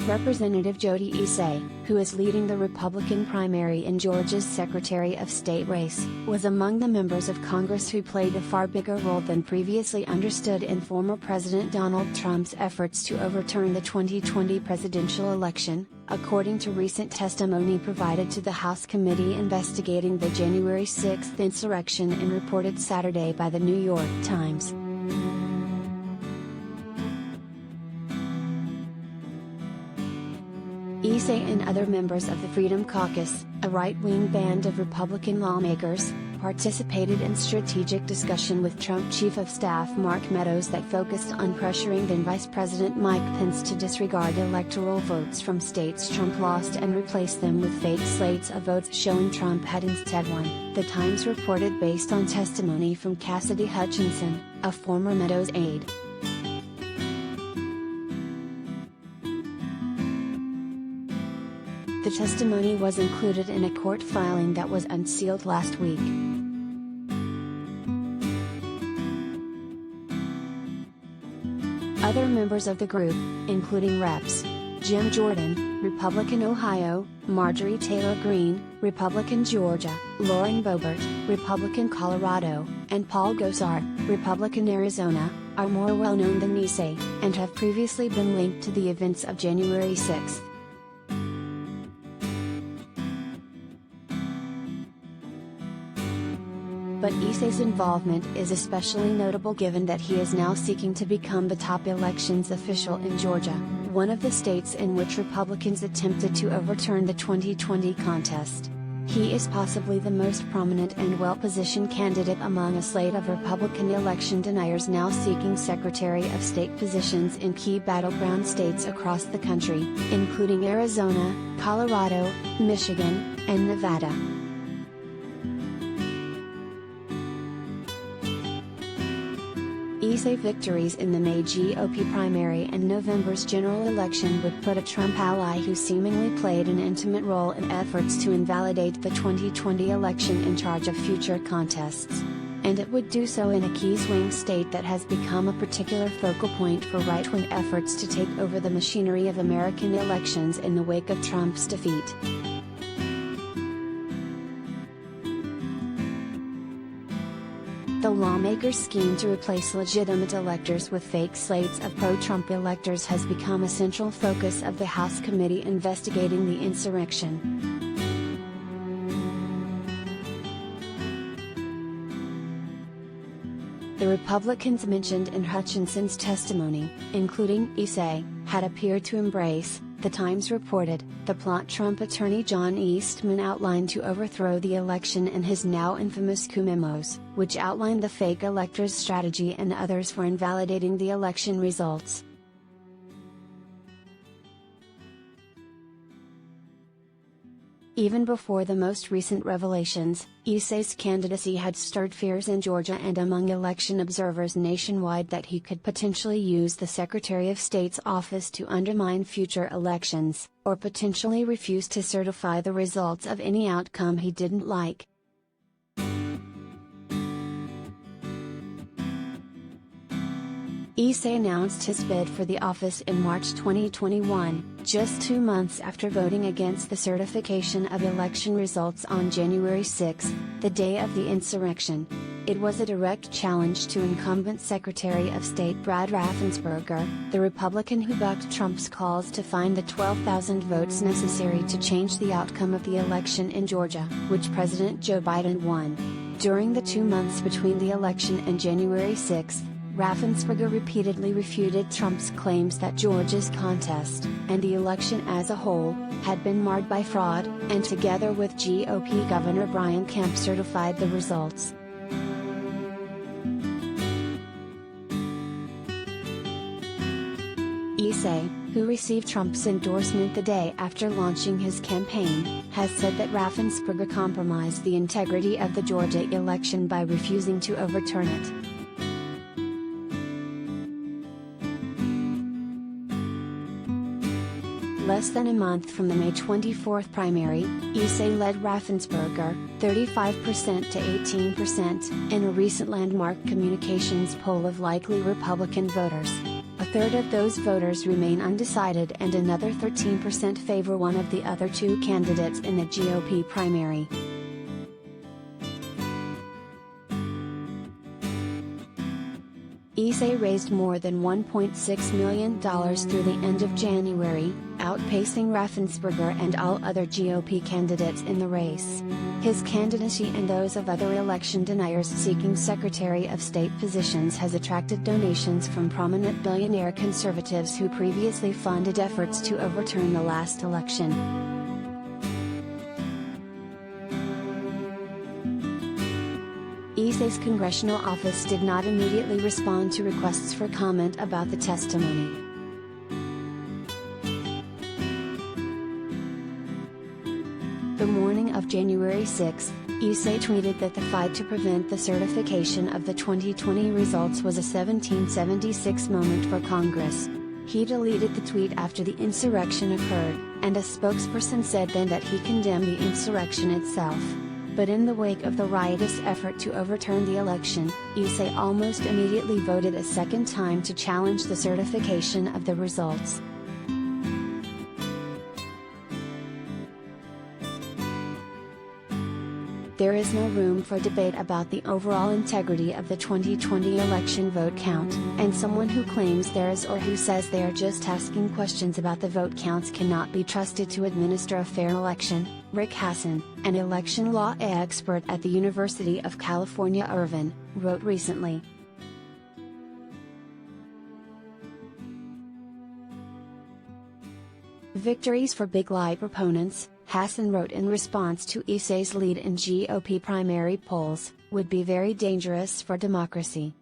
Representative Jody Hice, who is leading the Republican primary in Georgia's Secretary of State race, was among the members of Congress who played a far bigger role than previously understood in former President Donald Trump's efforts to overturn the 2020 presidential election, according to recent testimony provided to the House committee investigating the January 6 insurrection and reported Saturday by the New York Times. Hice and other members of the Freedom Caucus, a right-wing band of Republican lawmakers, participated in strategic discussion with Trump Chief of Staff Mark Meadows that focused on pressuring then Vice President Mike Pence to disregard electoral votes from states Trump lost and replace them with fake slates of votes showing Trump had instead won, The Times reported based on testimony from Cassidy Hutchinson, a former Meadows aide. The testimony was included in a court filing that was unsealed last week. Other members of the group, including Reps. Jim Jordan, Republican Ohio, Marjorie Taylor Greene, Republican Georgia, Lauren Boebert, Republican Colorado, and Paul Gosar, Republican Arizona, are more well known than Hice, and have previously been linked to the events of January 6. But Hice's involvement is especially notable given that he is now seeking to become the top elections official in Georgia, one of the states in which Republicans attempted to overturn the 2020 contest. He is possibly the most prominent and well-positioned candidate among a slate of Republican election deniers now seeking Secretary of State positions in key battleground states across the country, including Arizona, Colorado, Michigan, and Nevada. Hice victories in the May GOP primary and November's general election would put a Trump ally who seemingly played an intimate role in efforts to invalidate the 2020 election in charge of future contests. And it would do so in a key swing state that has become a particular focal point for right-wing efforts to take over the machinery of American elections in the wake of Trump's defeat. The lawmakers' scheme to replace legitimate electors with fake slates of pro-Trump electors has become a central focus of the House committee investigating the insurrection. The Republicans mentioned in Hutchinson's testimony, including Hice, had appeared to embrace, The Times reported, the plot Trump attorney John Eastman outlined to overthrow the election in his now infamous coup memos, which outlined the fake electors' strategy and others for invalidating the election results. Even before the most recent revelations, Hice's candidacy had stirred fears in Georgia and among election observers nationwide that he could potentially use the Secretary of State's office to undermine future elections, or potentially refuse to certify the results of any outcome he didn't like. Hice announced his bid for the office in March 2021, just 2 months after voting against the certification of election results on January 6, the day of the insurrection. It was a direct challenge to incumbent Secretary of State Brad Raffensperger, the Republican who bucked Trump's calls to find the 12,000 votes necessary to change the outcome of the election in Georgia, which President Joe Biden won. During the 2 months between the election and January 6, Raffensperger repeatedly refuted Trump's claims that Georgia's contest, and the election as a whole, had been marred by fraud, and together with GOP Governor Brian Kemp certified the results. Hice, who received Trump's endorsement the day after launching his campaign, has said that Raffensperger compromised the integrity of the Georgia election by refusing to overturn it. Less than a month from the May 24 primary, Hice led Raffensperger, 35% to 18%, in a recent landmark communications poll of likely Republican voters. A third of those voters remain undecided and another 13% favor one of the other two candidates in the GOP primary. Hice raised more than $1.6 million through the end of January, outpacing Raffensperger and all other GOP candidates in the race. His candidacy and those of other election deniers seeking Secretary of State positions has attracted donations from prominent billionaire conservatives who previously funded efforts to overturn the last election. Hice's congressional office did not immediately respond to requests for comment about the testimony. The morning of January 6, Hice tweeted that the fight to prevent the certification of the 2020 results was a 1776 moment for Congress. He deleted the tweet after the insurrection occurred, and a spokesperson said then that he condemned the insurrection itself. But in the wake of the riotous effort to overturn the election, Hice almost immediately voted a second time to challenge the certification of the results. There is no room for debate about the overall integrity of the 2020 election vote count, and someone who claims there is or who says they are just asking questions about the vote counts cannot be trusted to administer a fair election, Rick Hassan, an election law expert at the University of California, Irvine, wrote recently. Victories for big lie proponents, Hassan wrote in response to Hice's lead in GOP primary polls, would be very dangerous for democracy.